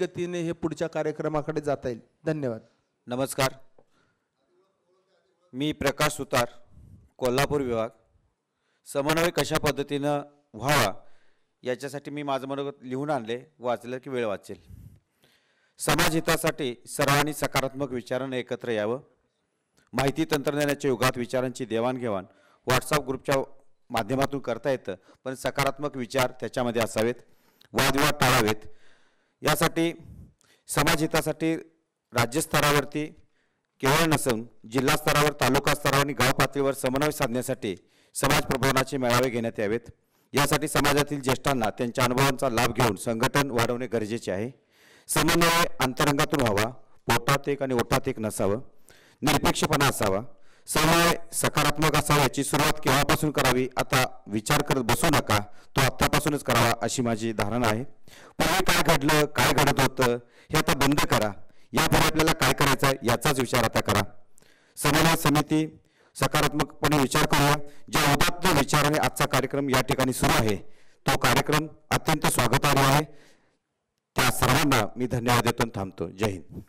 गतीने हे पुढच्या कार्यक्रमाकडे जाता येईल. धन्यवाद. नमस्कार, मी प्रकाश सुतार, कोल्हापूर विभाग. समन्वय कशा पद्धतीनं व्हावा याच्यासाठी मी माझं मनोगत लिहून आणले, वाचलं की वेळ वाचेल. समाज हितासाठी सर्वांनी सकारात्मक विचारांनी एकत्र यावं. माहिती तंत्रज्ञानाच्या युगात विचारांची देवाणघेवाण व्हॉट्सअप ग्रुपच्या माध्यमातून करता येतं, पण सकारात्मक विचार त्याच्यामध्ये असावेत. वादविवाद टाळावेत. यासाठी समाज हितासाठी राज्यस्तरावरती केवळ नसून जिल्हा स्तरावर, तालुका स्तरावर आणि गाव पातळीवर समन्वय साधण्यासाठी समाज प्रबोधनाचे मेळावे घेण्यात यावेत. यासाठी समाजातील ज्येष्ठांना त्यांच्या अनुभवांचा लाभ घेऊन संघटन वाढवणे गरजेचे आहे. समन्वय अंतरंगातून व्हावा, पोटात एक आणि ओठात एक नसावं, निरपेक्षपणा असावा, समन्वय सकारात्मक असावा. याची सुरुवात केव्हापासून करावी, आता विचार करत बसू नका, तो आत्तापासूनच करावा अशी माझी धारणा आहे. पूर्वी काय घडलं, काय घडत होतं हे आता बंद करा. यापुढे आपल्याला काय करायचं आहे याचाच विचार आता करा. समन्वय समिती सकारात्मकपणे विचार करूया. ज्या उदात्त विचाराने आजचा कार्यक्रम या ठिकाणी सुरू आहे, तो कार्यक्रम अत्यंत स्वागतार्ह आहे. त्या सर्वांना मी धन्यवाद देतो, थांबतो. जय हिंद.